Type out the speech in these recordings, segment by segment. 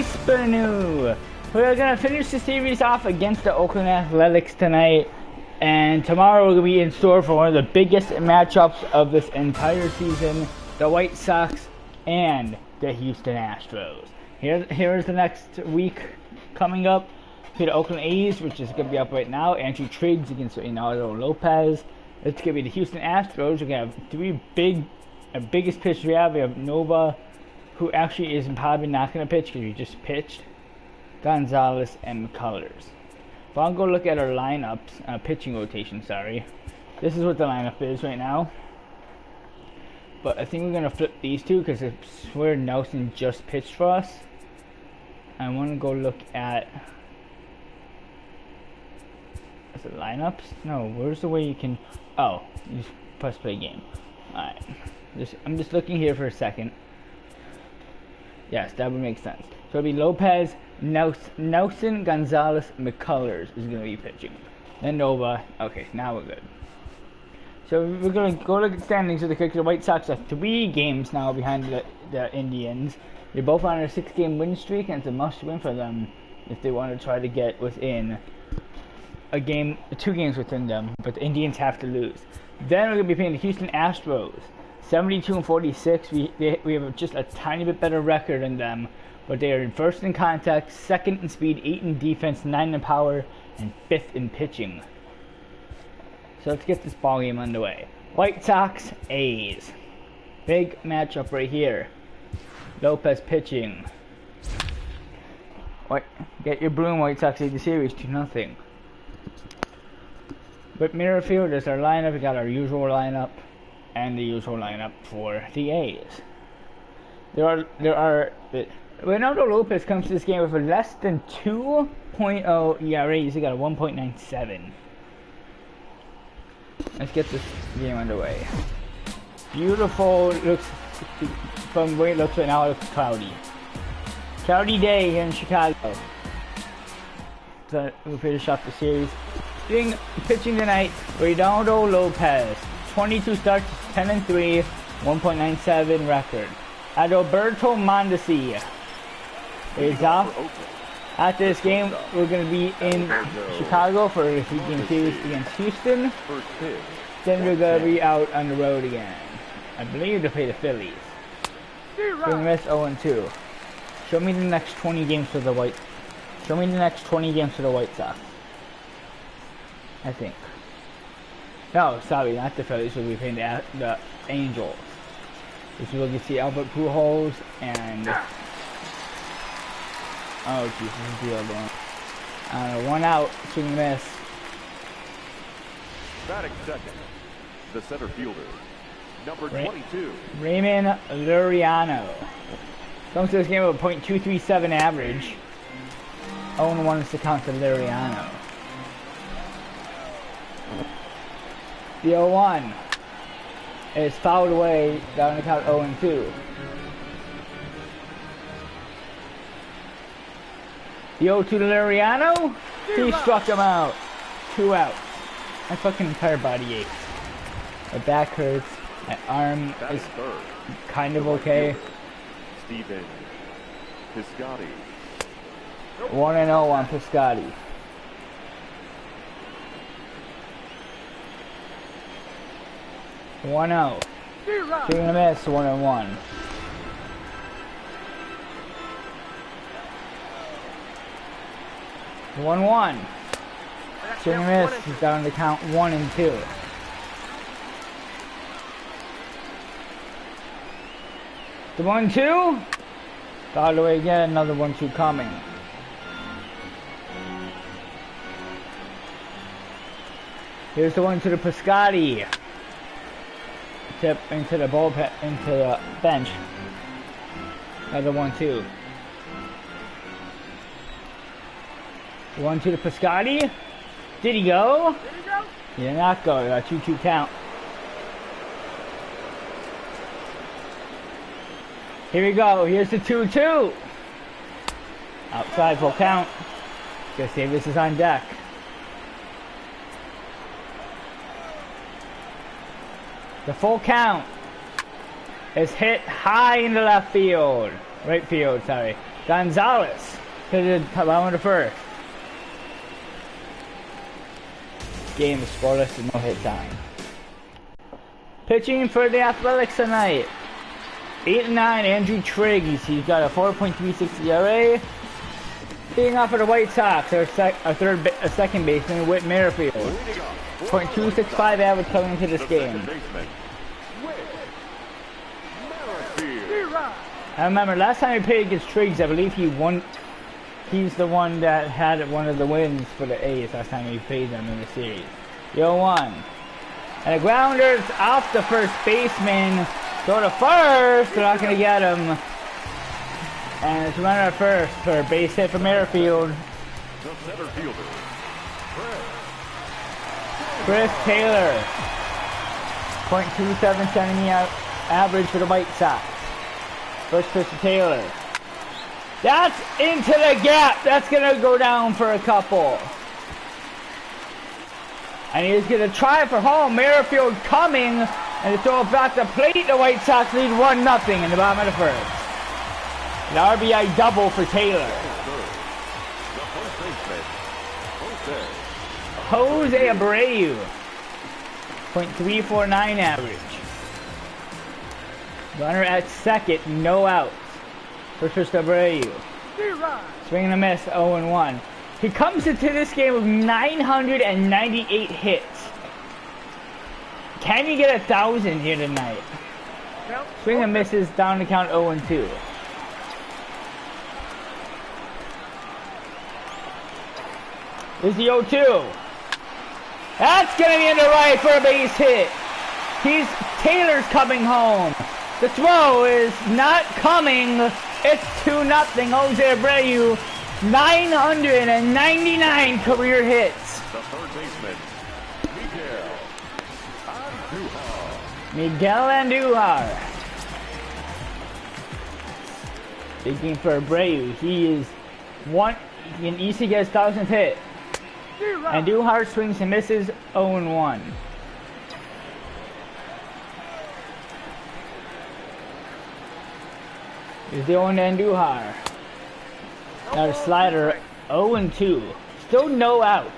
Basebnnou. We're gonna finish the series off against the Oakland Athletics tonight, and tomorrow we'll be in store for one of the biggest matchups of this entire season: the White Sox and the Houston Astros. Here's the next week coming up. The Oakland A'S, which is gonna be up right now. Andrew Triggs against Reynaldo Lopez. It's gonna be the Houston Astros. We're gonna have three biggest pitchers we have. We have Nova, who actually is probably not going to pitch because he just pitched, Gonzalez, and McCullers. If I'll go look at our lineups, pitching rotation, sorry. This is what the lineup is right now. But I think we're going to flip these two because it's where Nelson just pitched for us. I want to go look at... Is it lineups? No, where's the way you can... Oh, you just press play game. Alright. I'm just looking here for a second. Yes, that would make sense. So it'll be Lopez, Nelson, Gonzalez, McCullers is going to be pitching. Then Nova. Okay, now we're good. So we're going to go look at standings really quick. The White Sox are 3 games now behind the Indians. They're both on a 6-game win streak, and it's a must-win for them if they want to try to get within a game, 2 games within them. But the Indians have to lose. Then we're going to be playing the Houston Astros. 72-46. We have just a tiny bit better record than them, but they are in first in contact, second in speed, 8 in defense, 9 in power, and 5th in pitching. So let's get this ball game underway. White Sox A'S. Big matchup right here. Lopez pitching. Get your broom, White Sox lead the series 2-0. But Mirrorfield is our lineup. We got our usual lineup. And the usual lineup for the A's. Reynaldo Lopez comes to this game with a less than 2.0 ERA. He's got a 1.97. Let's get this game underway. Beautiful. Looks from the way it looks right now. It looks cloudy. Cloudy day here in Chicago. So we'll finish off the series. Pitching tonight, Reynaldo Lopez. 22 starts, 10-3, 1.97 record. Adalberto Mondesi is off. After this game, we're going to be in Chicago for a 3-game series against Houston. Then we're going to be out on the road again. I believe to play the Phillies. We're going to miss 0-2. Show me the next 20 games for the White. Show me the next 20 games for the White Sox. I think. No, sorry, not the Phillies. We'll be playing the Angels. This is where you see Albert Pujols and... Oh, Jesus, this is the other one. 1 out, swing and miss. Batting second, the center fielder, number 22. Raymond Luriano. Comes to this game with a .237 average. 0-1 is the count to Luriano. The 0-1 is fouled away down the count 0-2. The 0-2 to Luriano, he struck him out. 2 outs. My fucking entire body aches. My back hurts. My arm is kind of okay. Steven Piscotty. 1-0 on Piscotty. 1-0. Swing and a miss, 1-1. One. Swing and a miss, he's down to count 1-2. The 1-2. Fouled away again, another 1-2 coming. Here's the 1 to the Piscotty. Tip into the bullpen, into the bench. Another 1-2. 1 to the Piscotty. Did he go? He did not go. He got 2-2 count. Here we go. Here's the 2-2. Outside full count. Guess Davis is on deck. The full count is hit high in the left field. Right field, sorry. Gonzalez hit the bottom of the first. Game is scoreless and no hit time. Pitching for the Athletics tonight. 8-9, Andrew Triggs. He's got a 4.36 ERA. Being off of the White Sox, our second baseman, Whit Merrifield. 0.265 average coming into this game. I remember last time he played against Triggs, I believe he won. He's the one that had one of the wins for the A's last time he played them in the series. 0-1. And the grounder's off the first baseman. Go to first. They're not going to get him. And it's runner at first for a base hit for Merrifield. The center fielder, Chris Taylor. 0.27 centimeter average for the White Sox. First pitch to Taylor. That's into the gap. That's going to go down for a couple. And he's going to try for home. Merrifield coming. And to throw it back to plate. The White Sox lead 1-0 in the bottom of the first. An RBI double for Taylor. Jose Abreu. 0.349 average. Runner at second, no outs. For Abreu. Swing and a miss, 0-1. He comes into this game with 998 hits. Can he get 1,000 here tonight? Swing and misses, down to count 0-2. Here's the 0-2. That's going to be in the right for a base hit. Taylor's coming home. The throw is not coming. It's 2-0. Jose Abreu, 999 career hits. the third baseman, Miguel Andujar. Big game for Abreu. He is he can easily get his 1,000th hit. Andujar swings and misses, 0-1. Here's the 0 Andujar. Now the slider, 0-2. Still no outs.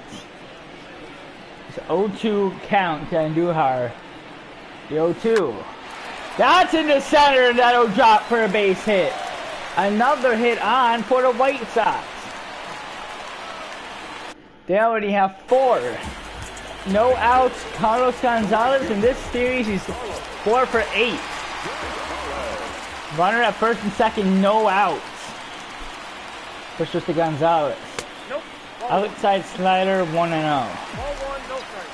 It's 0-2 count to Andujar. The 0-2. That's in the center, and that'll drop for a base hit. Another hit on for the White Sox. They already have 4. No outs. Carlos Gonzalez in this series, he's 4 for 8. Runner at first and second, no outs. Push just to Gonzalez. Nope. Outside slider, 1-0. Ball one, no strike.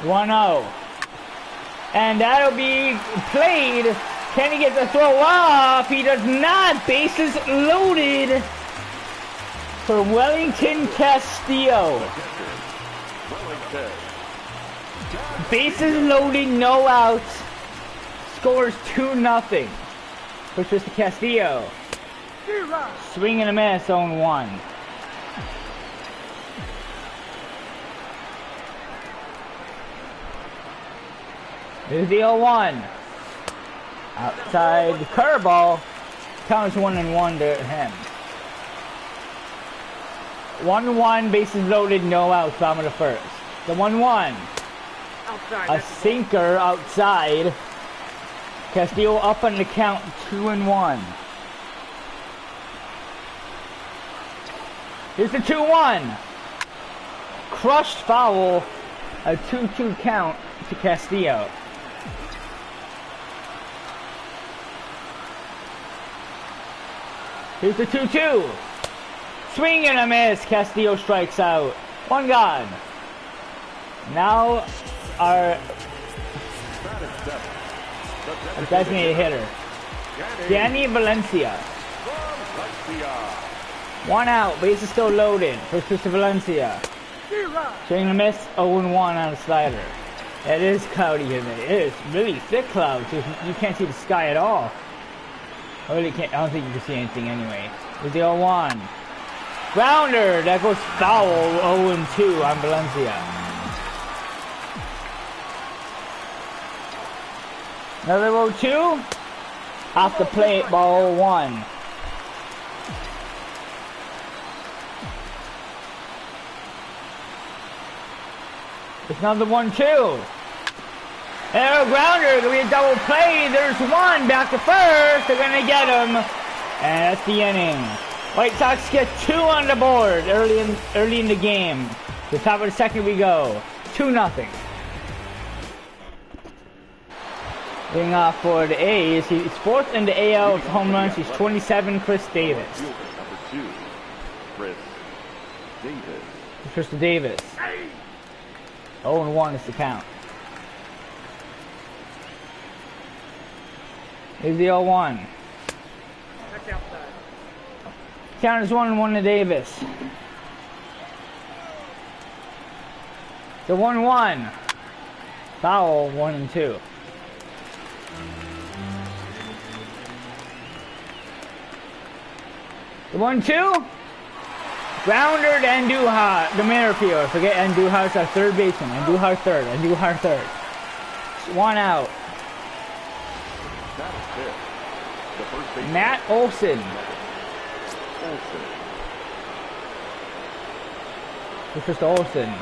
1-0. And that'll be played. Can he get the throw off? He does not. Bases loaded for Wellington Castillo. Bases loaded, no outs. Scores 2-0. Pushes to Castillo. Swing and a miss, 0-1. Here's the 0-1. Outside the curveball. Counts 1-1 to him. 1-1, bases loaded, no outs, bottom of the first. The 1-1. Outside. A sinker outside. Castillo up on the count, 2-1. Here's the 2-1. Crushed foul. A 2-2 count to Castillo. Here's the 2-2. Swing and a miss. Castillo strikes out. 1 gone. Now our designated hitter, Danny Valencia. 1 out. Base is still loaded. First pitch to Valencia. Swing and a miss. 0-1 on the slider. It is cloudy here today. It is really thick clouds. You can't see the sky at all. I really can't. I don't think you can see anything anyway. Here's the 0-1. Grounder. That goes foul. 0-2 on Valencia. Another 0-2. Off the plate, ball 1. It's another 1-2. And a grounder, gonna be a double play. There's 1 back to first. They're gonna get him, and that's the inning. White Sox get 2 on the board early in the game. To the top of the second we go. 2-0. Leading off for the A's, he's 4th in the AL with home runs. He's 27, Chris Davis. Number 2, Chris Davis. Chris Davis. 0-1 is the count. Here's the 0-1. That's outside. Count is 1-1 to Davis. The 1-1. Foul 1-2. The 1-2. Grounder to Andujar, the mirror fielder. Forget Andujar's our third baseman. Andujar third. Andujar third. 1 out. That is it. The first baseman. Matt Olson. Olson. It's just Olson.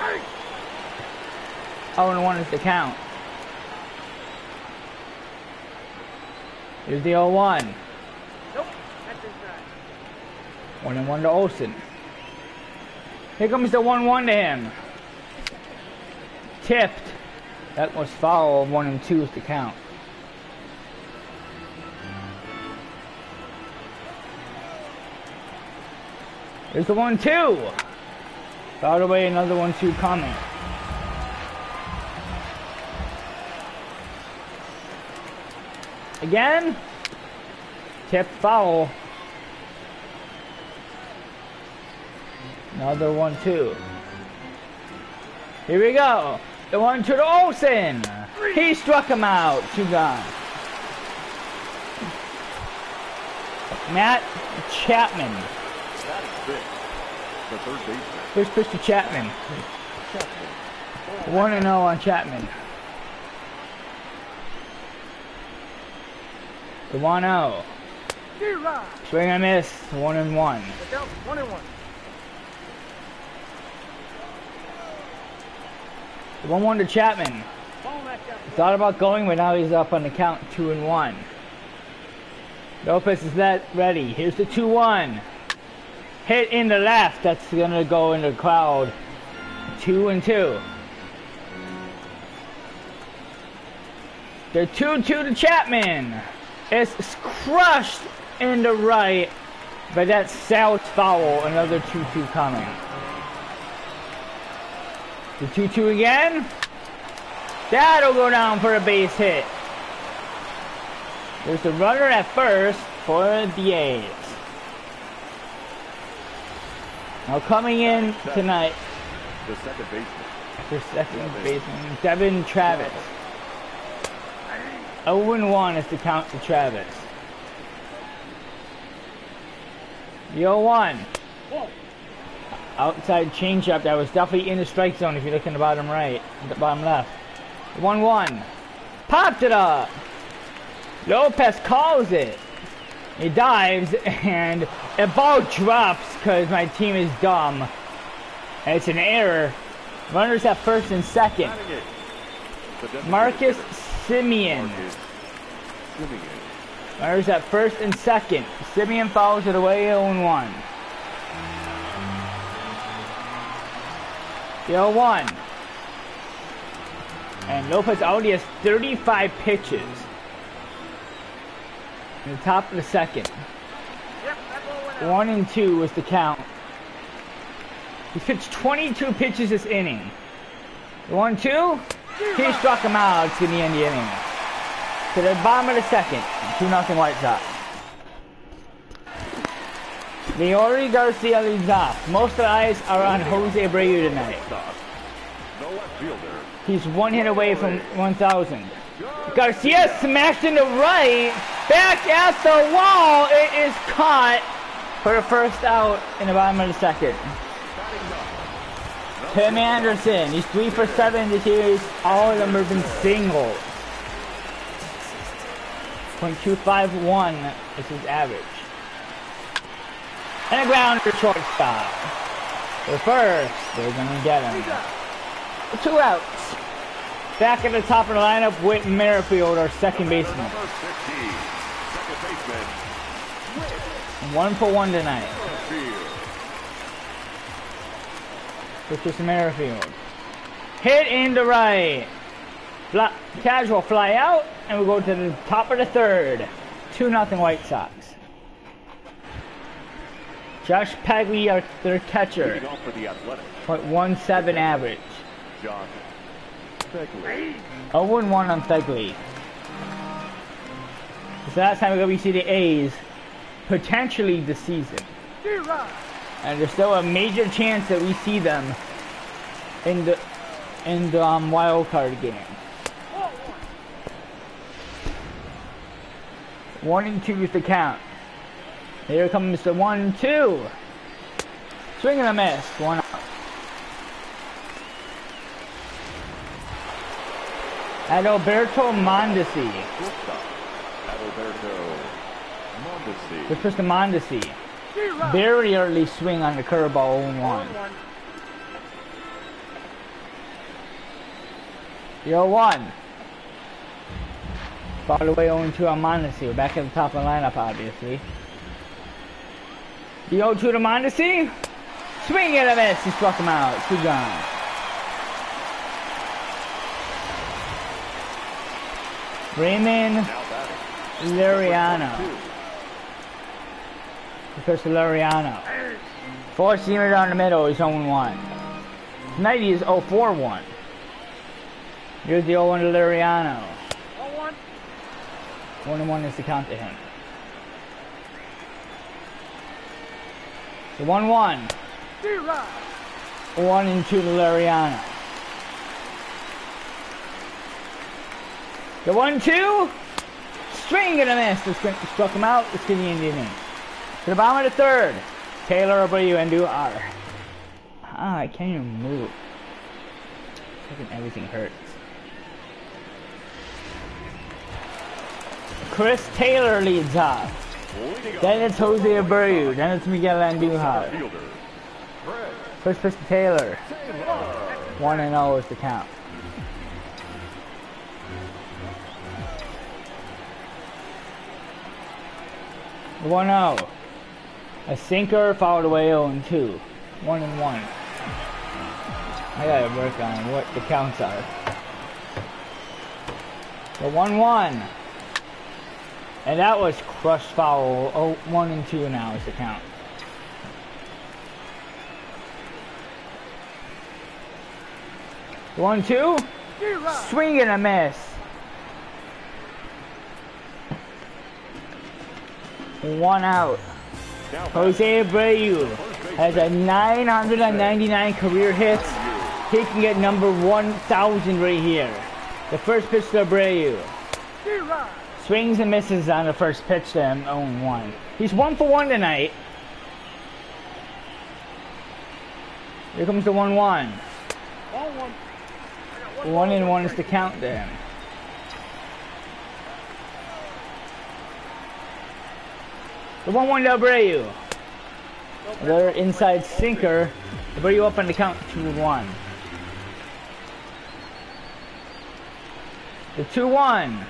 0-1 is the count. Here's the 0-1. Nope. That's inside. 1-1 to Olson. Here comes the 1-1 to him. Tipped. That was foul. 1-2 is the count. Here's the 1-2. Fouled away, another 1-2 coming. Again. Tipped foul. Another 1-2. Here we go. The 1-2 to Olsen. He struck him out. 2 gone. Matt Chapman. That is it. The third baseman. Here's pitch to Chapman. 1-0 on Chapman. The 1-0. Swing and miss. 1-1. 1-1. The 1-1 to Chapman. Thought about going, but now he's up on the count. 2-1. Lopez is ready. Here's the 2-1. Hit in the left. That's gonna go in the crowd. 2-2. The 2-2 to Chapman. It's crushed in the right, but that's South foul. Another 2-2 coming. The 2-2 again. That'll go down for a base hit. There's a runner at first for the A's. Now coming in tonight, The second baseman. the second baseman, Devin Travis. 0-1 is the count to Travis. The 0-1. Outside changeup that was definitely in the strike zone if you look in the bottom right, the bottom left. 1-1. Popped it up. Lopez calls it. He dives and a ball drops because my team is dumb. And it's an error. Runners at first and second. Marcus Simeon. Runners at first and second. Simeon follows it away 0-1. The 0-1. And Lopez already has 35 pitches. In the top of the second. 1-2 was the count. He's pitched 22 pitches this inning. The 1-2. He struck him out. It's going to end the inning. To the bottom of the second. 2-0 White Sox. Leori Garcia leads off. Most of the eyes are on Jose Abreu tonight. He's 1 hit away from 1,000. Garcia smashed in the right. Back at the wall. It is caught for the first out in the bottom of the second. Tim Anderson. He's 3 for 7 this year. All of them have been singles. .251 is his average. And a grounder shortstop. The first, they're gonna get him. 2 outs. Back at the top of the lineup with Merrifield, our second baseman. Number 50, second baseman, 1 for 1 tonight. Merrifield. Pitches Merrifield. Hit in the right. Casual fly out, and we go to the top of the third. 2-0 White Sox. Josh Pegley, our their catcher. Leading off for the Athletics, .17 average. Josh Beckley. 0-1 on Pegley. It's the last time we see the A's potentially this season. And there's still a major chance that we see them in the wild card game. 1-2 is the count. Here comes the 1-2. Swing and a miss. 1 out. Adalberto Mondesi. Adalberto Mondesi. This was the Mondesi. Very early swing on the curveball. 0-1. 0-1. All the way 0-2 on Mondesi. We're back at the top of the lineup, obviously. The 0-2 to Mondesi. Swing and a miss. He struck him out. 2 gone. Raymond Lariano. First to Lariano. 4-seamer down the middle is 0-1. Tonight he is 0-4-1. Here's the 0-1 to Lariano. 1-1 is the count to him. The 1-1. 1-2 to Lariano. The 1-2. Swing and a miss. Struck him out. Let's get the Indian in. To the bottom of the third. Taylor Abreu and Duhar. I can't even move. Fucking everything hurts. Chris Taylor leads off. Then it's Jose Abreu. Then it's Miguel Andujar. First pitch to Taylor. 1-0 is the count. The 1-0. A sinker fouled away 0-2. 1-1. I gotta work on what the counts are. The 1-1. And that was crushed foul. 1-2 now is the count. The 1-2. Swing and a miss. 1 out. Jose Abreu has a 999 career hits. He can get number 1,000 right here. The first pitch to Abreu. Swings and misses on the first pitch to him. 0-1. He's 1 for 1 tonight. Here comes the 1-1. 1-1 is the count to him. The 1-1 to Abreu. Another inside sinker. Abreu up on the count. 2-1. The 2-1.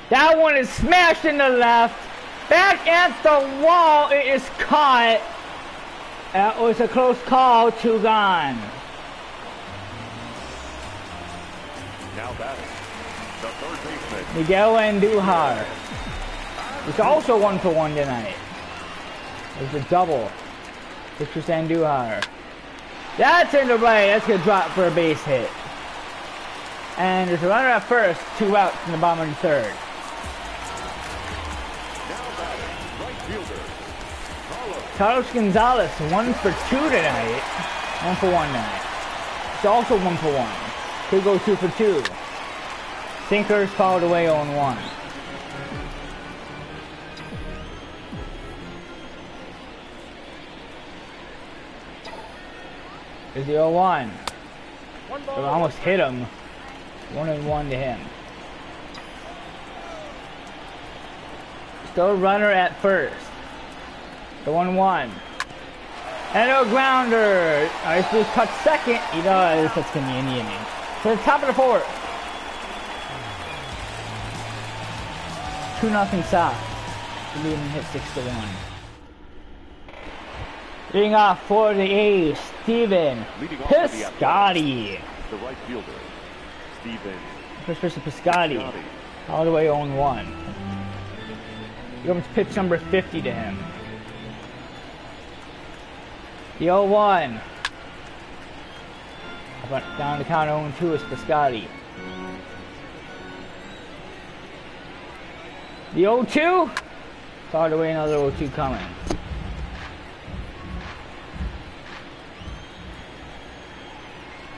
That one is smashed in the left. Back at the wall. It is caught. That was a close call. 2 gone. Now batting, the third baseman, Miguel Andujar. It's also 1 for 1 tonight. There's a double. This was Andujar. That's in the right. That's going to drop for a base hit. And there's a runner at first. 2 outs in the bottom of the third. now batting, right fielder, Carlos Gonzalez, 1 for 2 tonight. 1 for 1 tonight. It's also 1 for 1. Could go 2 for 2. Sinkers fouled away 0-1. There's the 0-1. It almost hit him. 1-1 to him. Still runner at first. The 1-1. And a grounder. Ice Blues cuts second. He does. That's going to be in the inning. To the top of the fourth. 2-0 Sox. The lead hit 6-1. Leading off for the A's, Steven Piscotty. The right fielder, Steven. First pitch to Piscotty. All the way 0-1. Here comes pitch number 50 to him. The 0-1. Down the count 0-2 is Piscotty. The 0-2. All the way another 0-2 coming.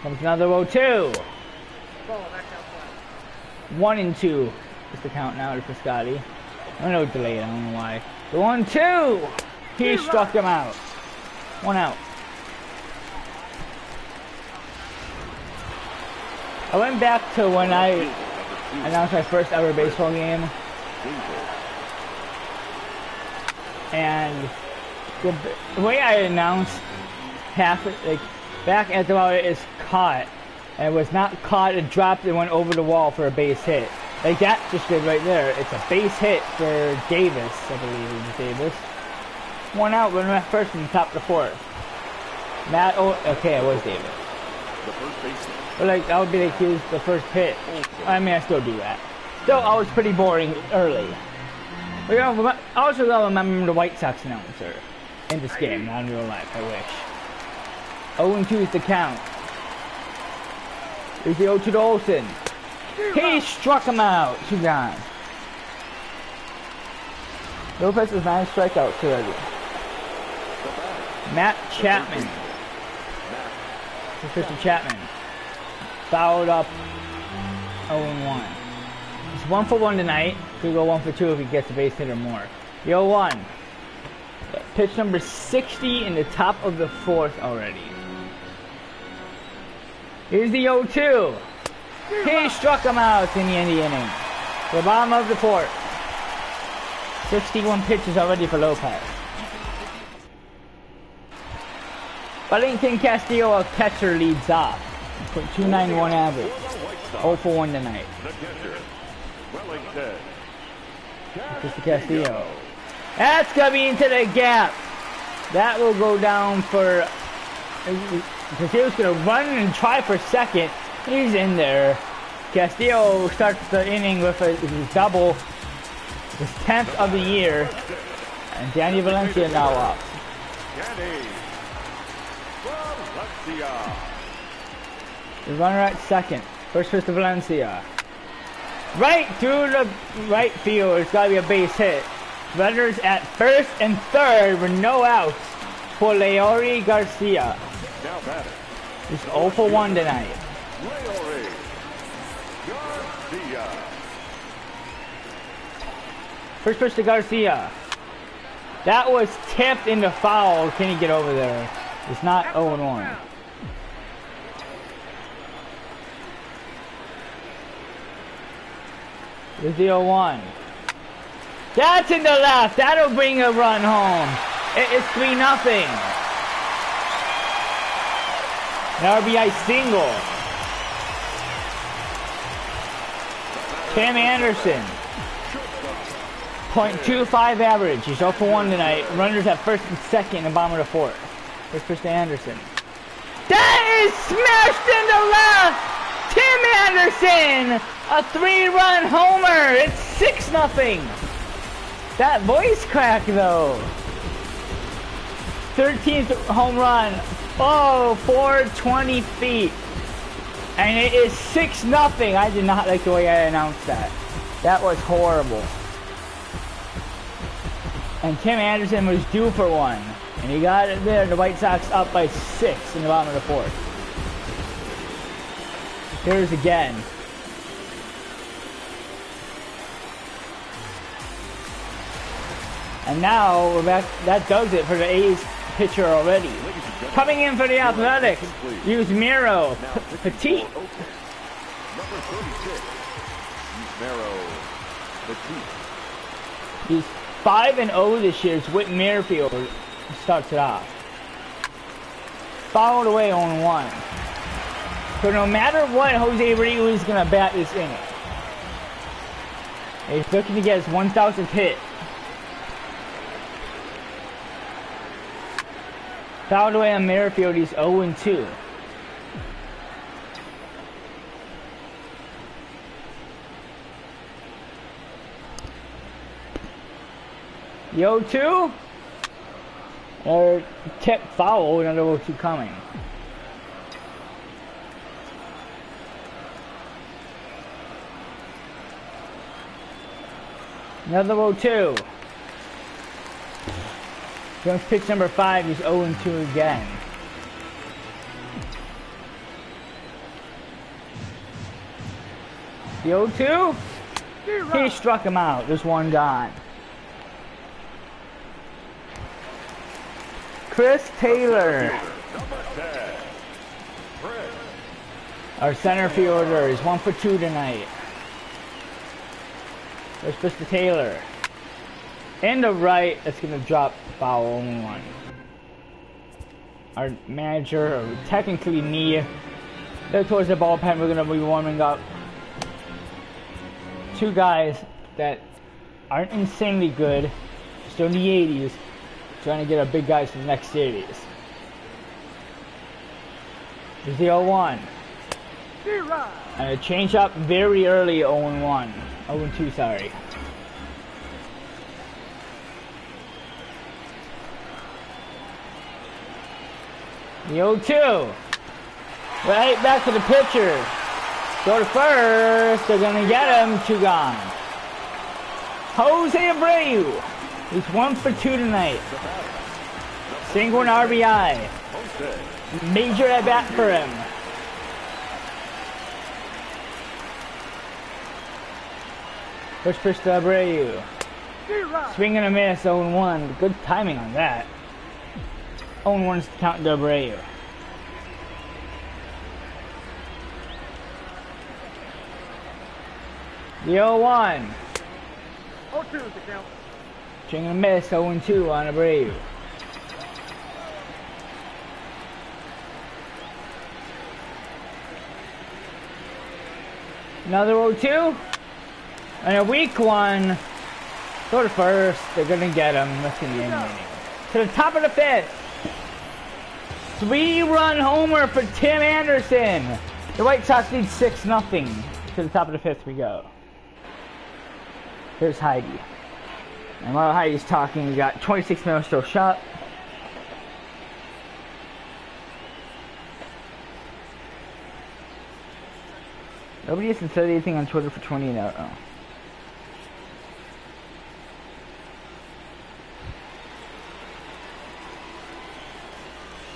Comes another 0-2. 1-2 is the count now to Piscotty. I know delayed, I don't know why. The 1-2. He struck him out. 1 out. I went back to when I announced my first ever baseball game. And the way I announced half it, like back at the ball, it is caught. And it was not caught, it dropped and went over the wall for a base hit. Like that just did right there. It's a base hit for Davis, I believe it was Davis. 1 out, runner at first from the top of the fourth. Matt, okay, it was Davis. The first baseman. But like, that would be like his the first pitch. I mean, I still do that. Still, I was pretty boring early. But I also gotta remember the White Sox announcer in this game, not in real life, I wish. 0-2 is the count. Here's the 0-2 to Olsen. He struck him out. 2 gone. Lopez has 9 strikeouts already. Matt Chapman. Christian Chapman. Fouled up 0-1. It's 1 for 1 tonight. Could go 1 for 2 if he gets a base hit or more. The 0-1. Pitch number 60 in the top of the fourth already. Here's the 0-2. He struck him out in the end of the inning. The bottom of the fourth. 61 pitches already for Lopez. Wellington Castillo, a catcher, leads off. Put 291 average. 0 for 1 tonight. Mr. Castillo. That's going to be into the gap. That will go down for... Castillo's going to run and try for second. He's in there. Castillo starts the inning with a double. His 10th of the year. And Danny Valencia now up. The runner at second. First pitch to Valencia. Right through the right field. It's got to be a base hit. Runners at first and third with no outs for Leori Garcia. He's 0 for 1 tonight. First pitch to Garcia. That was tipped into foul. Can he get over there? It's not 0-1. Here's the 0-1. That's in the left. That'll bring a run home. It's 3-0. An RBI single. Tim Anderson. .25 average. He's 0 for 1 tonight. Runners at first and second in the bottom of the fourth. First pitch to Anderson. That is smashed in the left! Tim Anderson! A 3-run homer! It's 6-0! That voice crack though! 13th home run. Oh, 420 feet. And it is 6-0. I did not like the way I announced that. That was horrible. And Tim Anderson was due for one. And he got it there. The White Sox up by 6 in the bottom of the fourth. Here's again. And now we're back. That does it for the A's pitcher already. Coming in for the Athletics, use Miro Petit. Number 36, Miro Petit. He's 5-0 this year. It's Whit Merrifield starts it off. Fouled away 0-1. So no matter what, Jose Abreu is going to bat this inning. He's looking to get his 1,000th hit. Fouled away on Merrifield, he's 0-2. The 0-2? Or tip foul, another 0-2 coming. Another 0-2. Jones pitch number 5, he's 0-2 again. The 0-2? He struck him out. There's one gone. Chris Taylor. Our center fielder is 1 for 2 tonight. There's Mr. Taylor. In the right, it's going to drop foul 0-1. Our manager, or technically me, there towards the bullpen, we're going to be warming up 2 guys that aren't insanely good, still in the 80s, trying to get our big guys for the next series. Here's the 0-1. And a change up very early 0-1. 0-2, sorry. The 0-2. Right back to the pitcher. Go to first. They're going to get him. 2 gone. Jose Abreu. He's 1 for 2 tonight. Single and RBI. Major at bat for him. First pitch to Abreu. Swing and a miss, 0-1. Good timing on that. 0-1 is the count to Abreu. The 0-1. 0-2 is the count. Swing and a miss, 0-2 on Abreu. Another 0-2. And a weak one. Go to first. They're going to get him. That's going to be inning. To the top of the 5th. 3-run homer for Tim Anderson. The White Sox lead 6-0. To the top of the 5th we go. Here's Heidi. And while Heidi's talking, we got 26 minutes still shot. Nobody hasn't said anything on Twitter for 28 hours. Oh.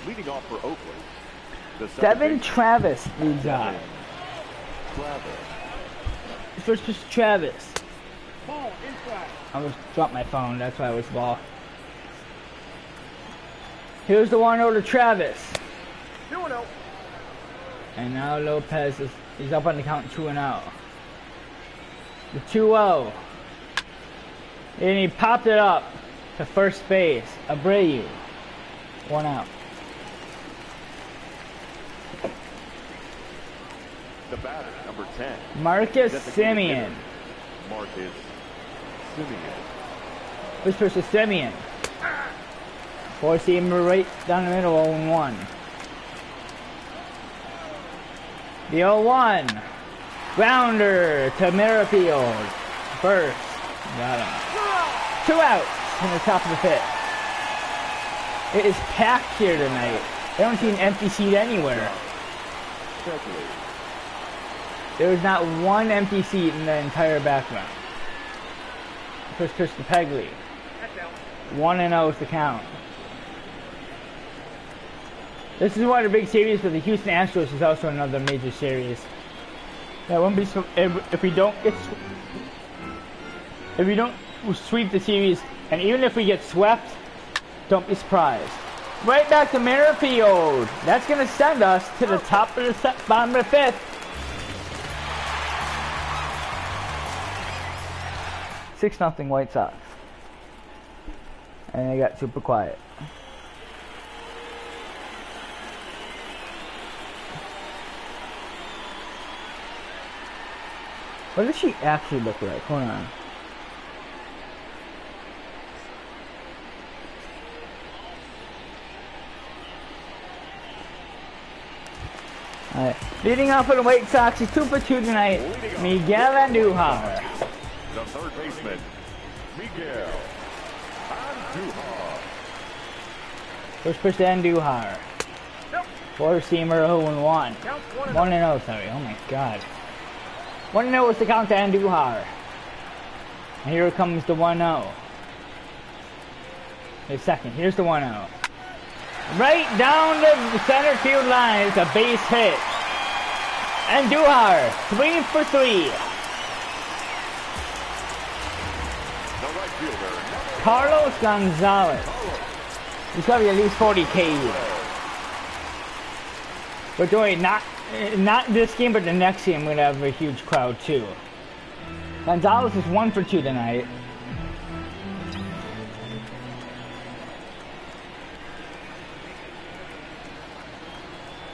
Leading off for Oakland. Devin Travis leads off. First pitch to Travis. Ball inside. I almost dropped my phone, that's why I was ball. Here's the 1-0 to Travis. 2-0. And now Lopez is up on the count 2-0. The 2-0. And he popped it up to first base. Abreu. 1 out. The batter, number 10. Marcus Semien. Marcus Semien. This versus Semien. Four seamer right down the middle, 0-1. The 0-1. Grounder to Merrifield. First. Got him. 2 outs in the top of the 5th. It is packed here tonight. I don't see an empty seat anywhere. There was not one empty seat in the entire background. First pitch to Pegley. 1-0 is the count. This is one of the big series, but the Houston Astros is also another major series. That won't be so, if we don't sweep the series, and even if we get swept, don't be surprised. Right back to Merrifield. That's going to send us to the top of the bottom of the 5th. 6-0 White Sox. And they got super quiet. What does she actually look like? Hold on. Alright. Leading off for the White Sox is 2 for 2 tonight. Miguel Andujar. The third baseman, Miguel Andujar. First pitch to Andujar. Four-seamer 0-1. 1-0, sorry. Oh my god. 1-0 is the count to Andujar. And here comes the 1-0. The second. Here's the 1-0. Right down the center field line. It's a base hit. Andujar, 3 for 3. The right fielder, Carlos Gonzalez. He's got to be at least 40 K. But don't worry, not this game, but the next game we're gonna have a huge crowd too. Gonzalez is 1 for 2 tonight.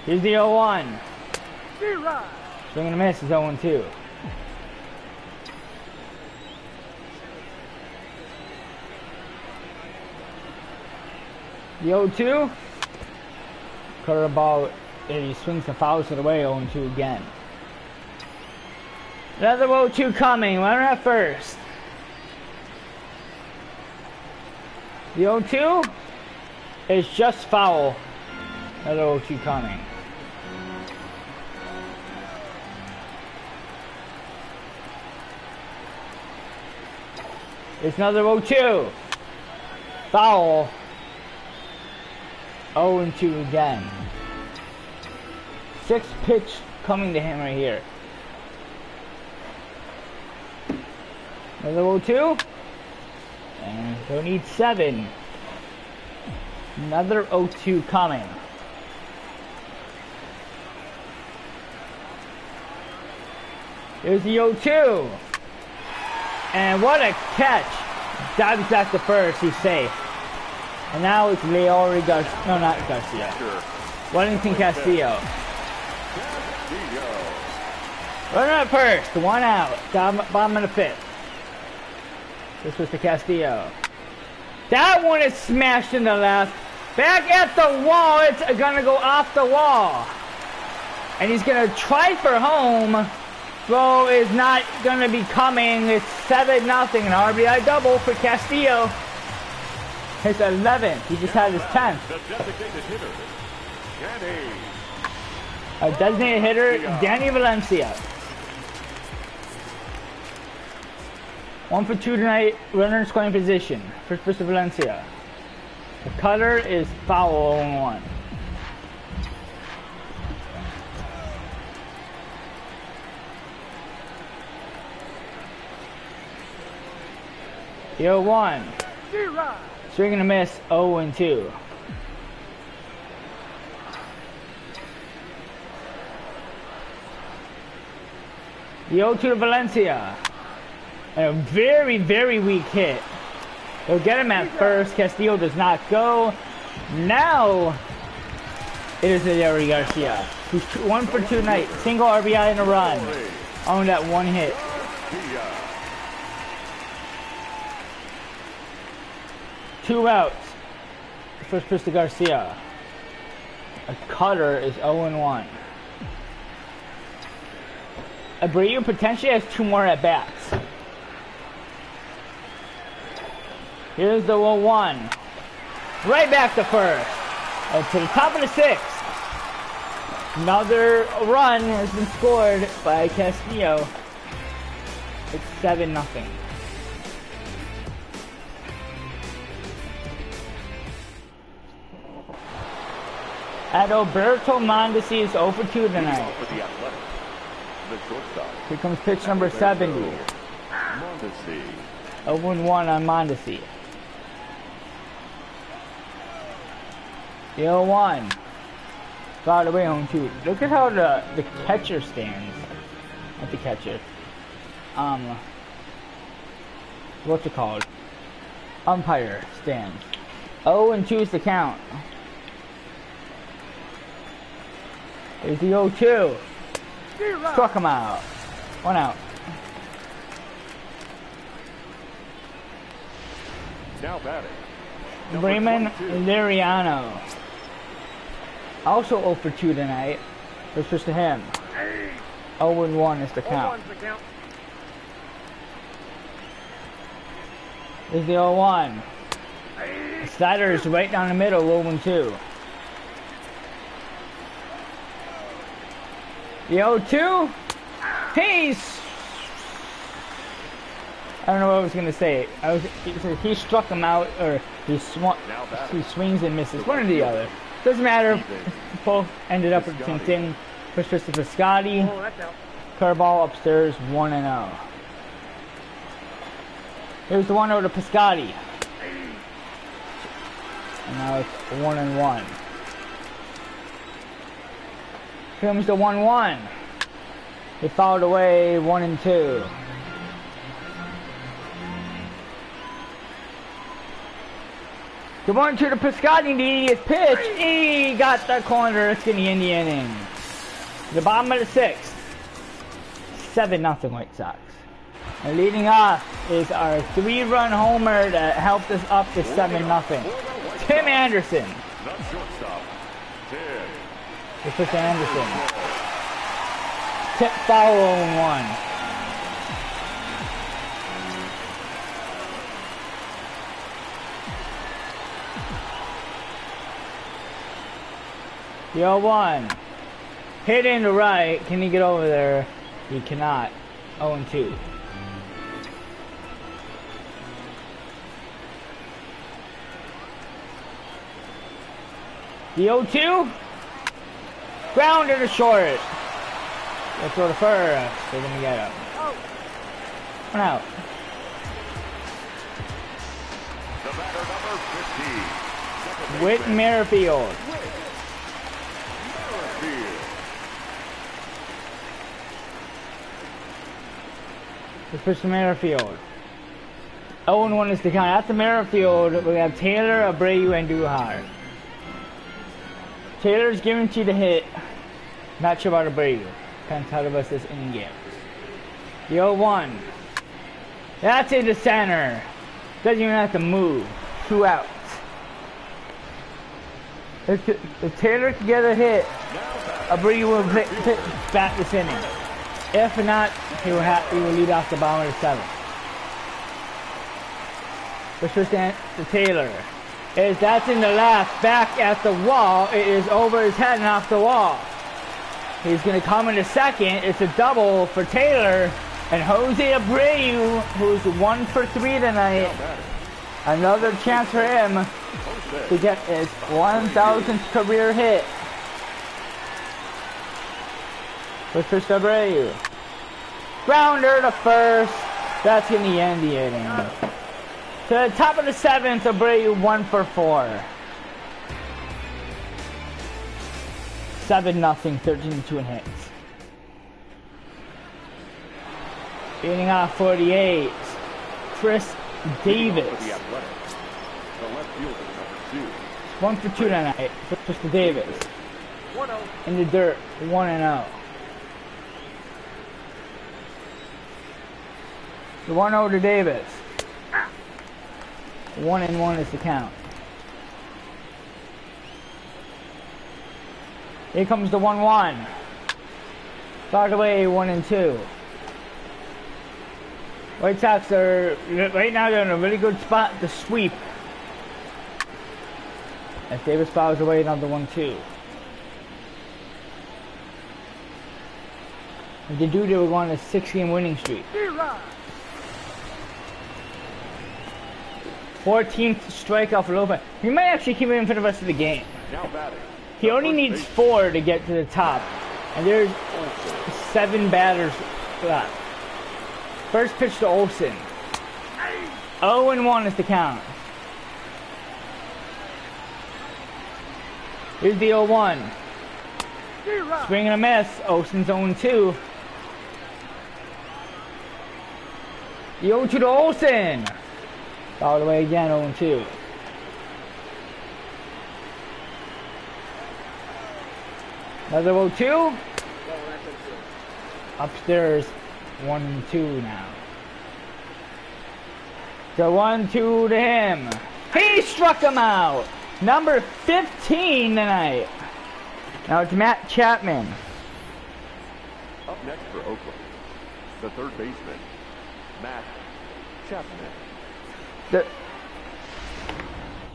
Here's the 0-1. Swing and a miss is 0-2. The 0-2. Curveball. And he swings and fouls it away. 0-2 again. Another 0-2 coming. Runner at first. The 0-2 is just foul. Another 0-2 coming. It's another 0-2. Foul. 0-2 again. 6 pitch coming to him right here. Another 0-2. And he'll need 7. Another 0-2 coming. Here's the 0-2. And what a catch. Dives back to first. He's safe. And now it's Leori Garcia. No, not Garcia. Wellington Castillo. Runner at first. 1 out. Bottom of the 5th. This was to Castillo. That one is smashed in the left. Back at the wall. It's going to go off the wall. And he's going to try for home. Throw is not going to be coming. It's 7-0. An RBI double for Castillo. His 11th. He just had his 10th. A designated hitter, Danny Valencia. 1 for 2 tonight. Runner in scoring position. First pitch to Valencia. The cutter is foul. 0-1. The 0-1. Swing and a miss. 0-2. The 0-2 to Valencia. And a very, very weak hit. They'll get him at first. Castillo does not go. Now it is Leori Garcia. He's 1 for 2 tonight. Single RBI and a run on that 1 hit. Two outs. First pitch to Garcia. A cutter is 0-1. Abreu potentially has 2 more at bats. Here's the 0-1. Right back to first. And to the top of the 6th. Another run has been scored by Castillo. It's 7-0. Adalberto Mondesi is 0 for 2 tonight. Here comes pitch number 70. 0-1 on Mondesi. The 0-1. Fouled away 0-2. Look at how the catcher stands. Not the catcher. What's it called? Umpire stands. 0-2 is the count. Here's the 0-2. Struck him out. 1 out. Now batting. Bremen Liriano. Also 0 for 2 tonight. It's just to him. 0-1 is the count. Here's the 0-1. Slider is right down the middle, 0-2. The 0-2. He's... I don't know what I was gonna say. He struck him out, or he swings and misses. One or the other. Doesn't matter. Both ended up with the same thing. Push to Piscotty. Curveball upstairs, 1-0. Here's the 1-0 to Piscotty. And now it's 1-1. Here comes the 1-1. He fouled away 1-2. The 1-2 to Piscotty, the pitch. He got that corner. It's getting in the inning. The bottom of the 6th. 7-0 White Sox. And leading off is our 3-run homer that helped us up to 7-0. Tim Anderson. This is Anderson. Tip foul 0-1. The 0-1. Hit in the right. Can he get over there? He cannot. 0-2. The 0-2. Grounder to short. Let's go to first. They're going to get him. 1 out. Whit Merrifield. Let's push to Merrifield. 0-1 is the count. After Merrifield, we have Taylor, Abreu, and Duhar. Taylor's guaranteed a hit. Not sure about Abreu. Depends how the rest of this inning goes. The 0-1. That's in the center. Doesn't even have to move. 2 outs. If Taylor can get a hit, Abreu will bat this inning. If not, he will lead off the bottom of the 7th. Let's just to Taylor. That's in the left, back at the wall. It is over his head and off the wall. He's going to come in the second. It's a double for Taylor. And Jose Abreu, who's 1 for 3 tonight. Another chance for him to get his 1,000th career hit. With Abreu. Grounder to first. That's going to end the inning. To the top of the 7th, Abreu 1 for 4. 7-0, 13-2 in hits. Getting off 48, Chris Davis. 1 for 2 tonight for Chris Davis. In the dirt, 1-0. The 1-0 to Davis. 1-1 is the count. Here comes the 1-1. Fouled away 1-2. White Sox are right now, they're in a really good spot to sweep. As Davis fouls away another 1-2. If they do, they were going on a 6-game winning streak. 14th strikeout for Lopez. He might actually keep him for the rest of the game. He only needs 4 to get to the top. And there's 7 batters left. First pitch to Olsen. 0-1 is the count. Here's the 0-1. Swing and a miss. Olsen's 0-2. The 0-2 to Olsen. Fouled away again, 0-2. Another 0-2. Ball, that's infield. Upstairs, 1-2 now. So 1-2 to him. He struck him out. Number 15 tonight. Now it's Matt Chapman. Up next for Oakland, the third baseman, Matt Chapman. The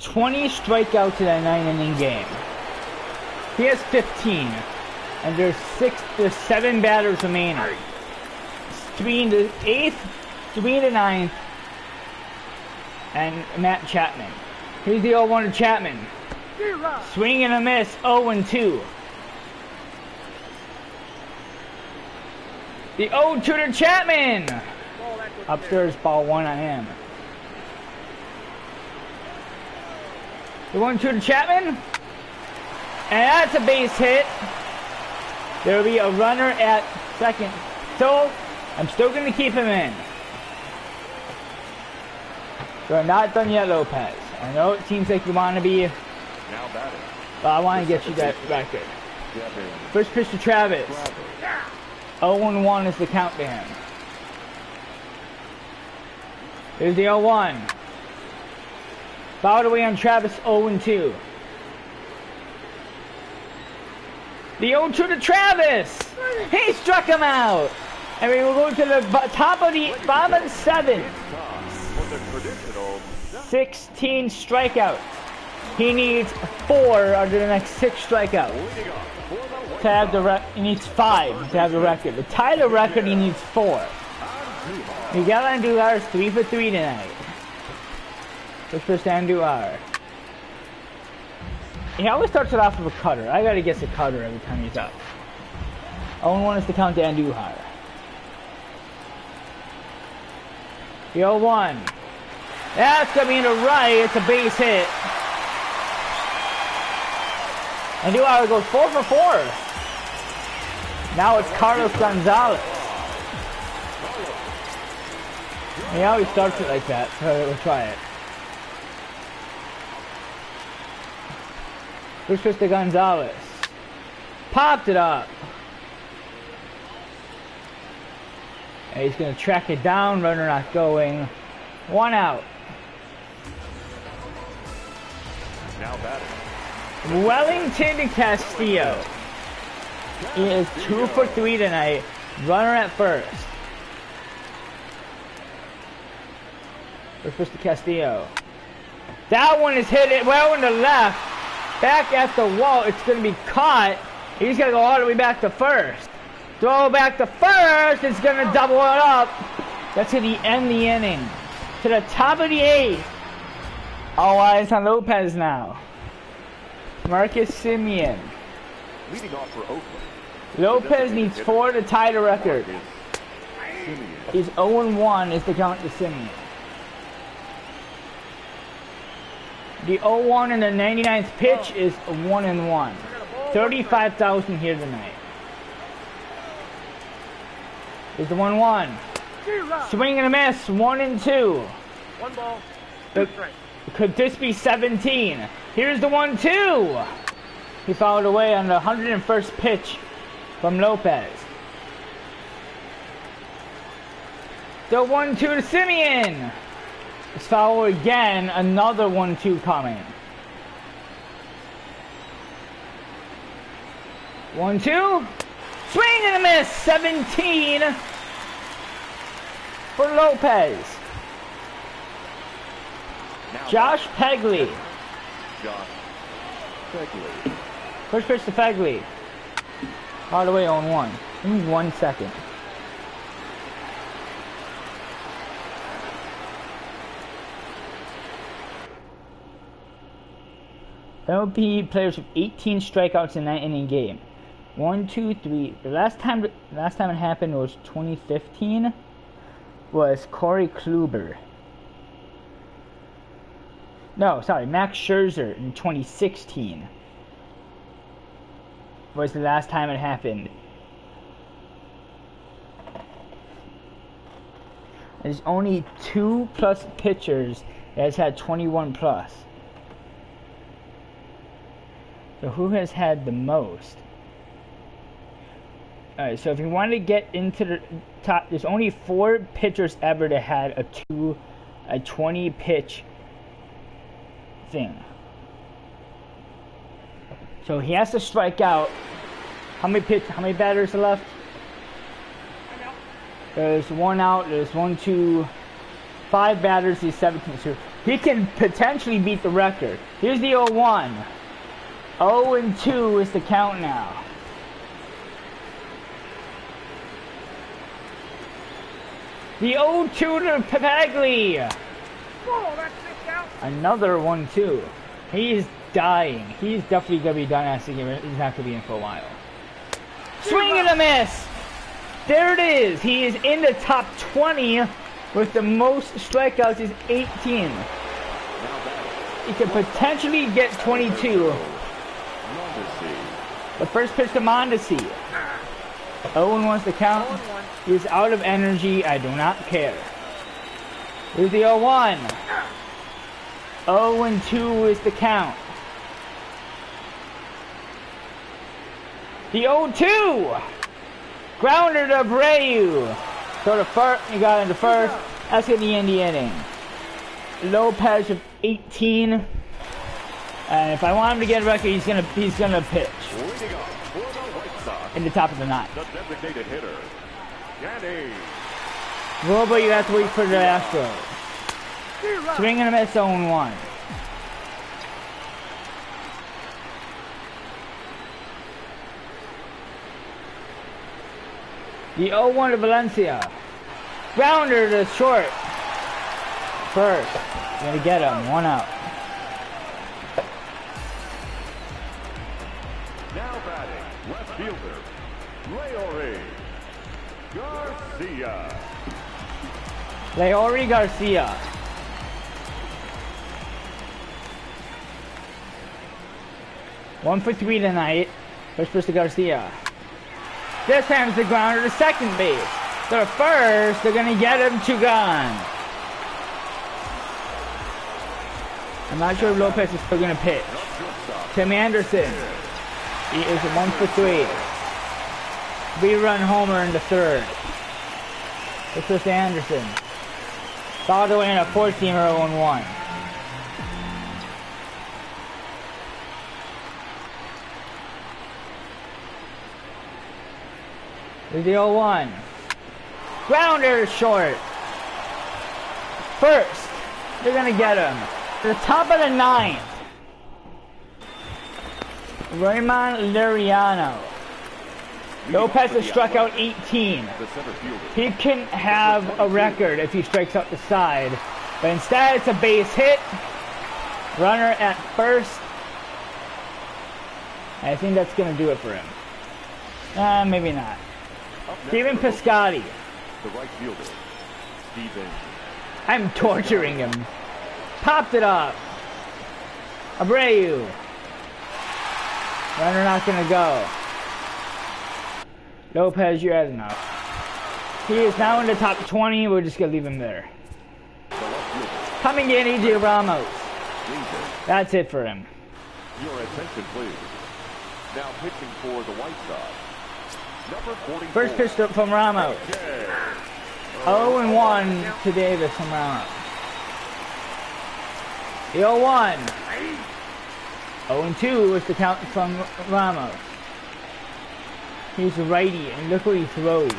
20 strikeouts in a 9-inning game. He has 15, and there's 7 batters remaining. 3 in the 8th, 3 in the 9th, and Matt Chapman. Here's the 0-1 to Chapman. Swing and a miss, 0-2. The 0-2 to Chapman. Upstairs, ball 1 on him. The 1-2 to Chapman. And that's a base hit. There will be a runner at second. So, I'm still going to keep him in. We're not done yet, Lopez. I know it seems like you want to be, Now batting. but I want to get you that record. Chapman. First pitch to Travis. 0-1 is the count to him. Here's the 0-1. Fouled away on Travis, 0-2. The 0-2 to Travis. He struck him out. And we will go to the top of the bottom of the 7th. For the traditional 16 strikeouts. He needs 4 under the next 6 strikeouts. leading off for the White To have the Sox. he needs 5 to have the record. To tie the record, he needs 4. Miguel Andujar is 3 for 3 tonight. First pitch to Andujar. He always starts it off with a cutter. I gotta guess a cutter every time he's up. 0-1 is the count to Andujar. The 0-1. That's gonna be in the right. It's a base hit. Andujar goes 4 for 4. Now it's Carlos Gonzalez. He always starts it like that, so we'll try it. First pitch to Gonzalez. Popped it up. And he's going to track it down, runner not going. 1 out. Now batting. Wellington to Castillo. He is 2 for 3 tonight. Runner at first. First pitch to Castillo. That one is hit it well in the left. Back at the wall. It's going to be caught. He's going to go all the way back to first. Throw back to first. It's going to double it up. That's to the end of the inning. To the top of the 8th. All eyes on Lopez now. Marcus Semien. Leading off for Oakland. Lopez needs 4 to tie the record. Simeon. He's 0-1 is the count to Semien. The 0-1 and the 99th pitch is 1-1. 35,000 here tonight. Here's the 1-1. Swing and a miss, 1-2. 1 ball, 2 But strikes. could this be 17? Here's the 1-2. He fouled away on the 101st pitch from Lopez. The 1-2 to Semien. It's foul again, another 1-2 coming. 1-2. Swing and a miss, 17 for Lopez. Now Josh Pegley. Josh Begley. First pitch to Pegley. All the way on 1. Give me 1 second. MLB players with 18 strikeouts in that inning game. 1, 2, 3. The last time it happened was 2015. Was Corey Kluber. No, sorry, Max Scherzer in 2016 was the last time it happened. There's only 2 plus pitchers that has had 21 plus. So who has had the most? Alright, so if you want to get into the top, there's only 4 pitchers ever that had a 20 pitch thing. So he has to strike out. How many batters are left? There's 1 out, there's 1, 2, 5 batters, he's 17. So he can potentially beat the record. Here's the 0-1. 0-2 is the count now. The 0-2 to Pagli. Oh, that's 6 out. Another 1-2. He's dying. He's definitely going to be done after the game. He's not going to be in for a while. Swing and a miss. There it is. He is in the top 20 with the most strikeouts is 18. He could potentially get 22. The first pitch to Mondesi. 0-1's the count. He is out of energy. I do not care. Here's the 0-1. 0-2 is the count. The 0-2. Grounder to Abreu. So the first, he got into first. That's going to be in the inning. Lopez with 18. And if I want him to get a record, he's gonna pitch in the top of the 9th. The designated hitter, Yanni. Robo, you have to wait for the Astros. Swing and a miss, 0-1. The 0-1 to Valencia. Grounder to short. First. Gonna get him. 1 out. Now batting, left fielder, Leori Garcia. Leori Garcia. One for 3 tonight. First pitch to Garcia. This time's the grounder to second base. So first, they're gonna get him 2 gone. I'm not sure if Lopez is still gonna pitch. Tim Anderson. He is 1 for 3. 3-run homer in the 3rd. This is Anderson. Fouled away in a 4-seamer 0-1. Here's the 0-1. Grounder short. First, they're gonna get him. To the top of the 9th. Raymond Liriano. Lopez has struck out 18. He can have a record if he strikes out the side. But instead, it's a base hit. Runner at first. I think that's going to do it for him. Maybe not. Steven Piscotty. The right fielder, Steven. I'm torturing him. Popped it up. Abreu. Runner not going to go. Lopez, you had enough. He is now in the top 20. We're just going to leave him there. Coming in, EJ Ramos. That's it for him. Your attention, please. Now pitching for the White Sox. Number 44. First pitch from Ramos. 0-1 to Davis from Ramos. The 0-1. 0-2 was the count from Ramos. He's a righty, and look what he throws.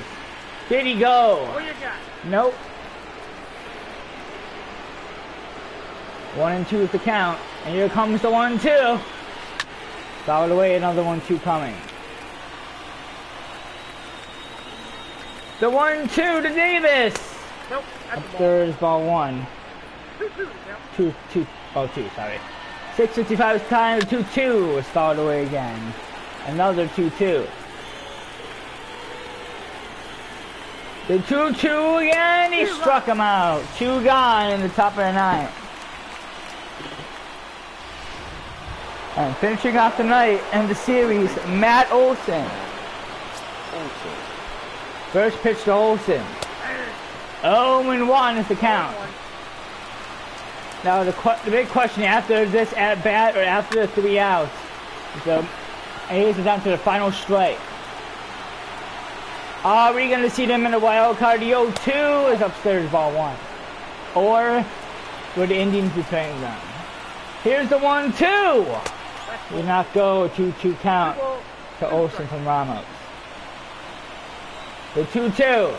Did he go? What you got? Nope. 1-2 is the count, and here comes the 1-2. Fouled away, another 1-2 coming. The 1-2 to Davis. Nope. That's Up third is ball 1. 2, sorry. 6:55 is time. The 2-2 was fouled away again. Another 2-2. The 2-2 again. He struck him out. 2 gone in the top of the 9th. And finishing off the night and the series, Matt Olson. First pitch to Olson. 0-1 is the count. Now the big question after this at bat or after the 3 outs is A's are down to the final strike. Are we going to see them in the wild card? The 0-2 is upstairs, ball 1. Or would the Indians be playing them? Here's the 1-2. Did not go 2-2 count to Olsen from Ramos. The 2-2.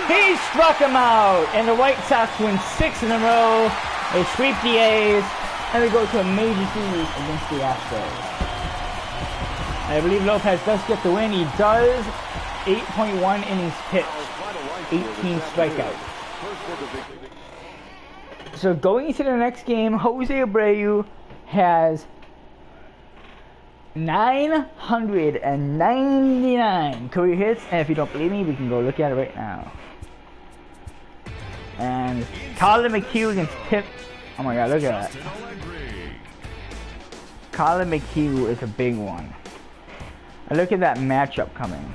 He struck him out, and the White Sox win 6 in a row. They sweep the A's, and they go to a major series against the Astros. I believe Lopez does get the win. He does. 8.1 innings pitched, 18 strikeouts. So going into the next game, Jose Abreu has 999 career hits, and if you don't believe me, we can go look at it right now. And Colin McHugh against Pip. Oh my God, look at that. Colin McHugh is a big one. And look at that matchup coming.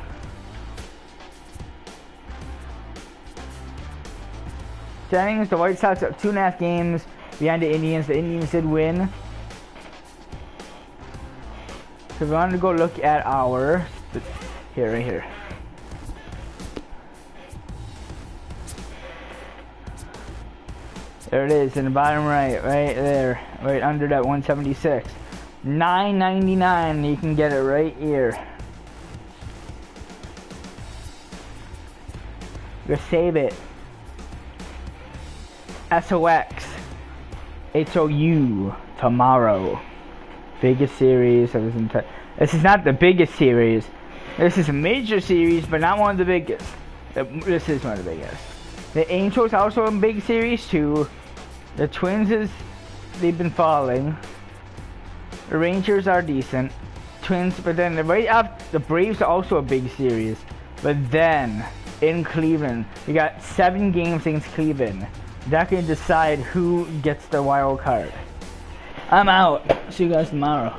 Standings, the White Sox up 2.5 games behind the Indians. The Indians did win. So we wanted to go look at our here, right here. There it is in the bottom right there, right under that 176. $9.99. You can get it right here. Just save it. SOX HOU tomorrow. Biggest series of his entire. This is not the biggest series. This is a major series, but not one of the biggest. This is one of the biggest. The Angels also a big series too. The Twins they've been falling. The Rangers are decent. Twins, but then right up the Braves are also a big series. But then in Cleveland, you got 7 games against Cleveland. That can decide who gets the wild card. I'm out. See you guys tomorrow.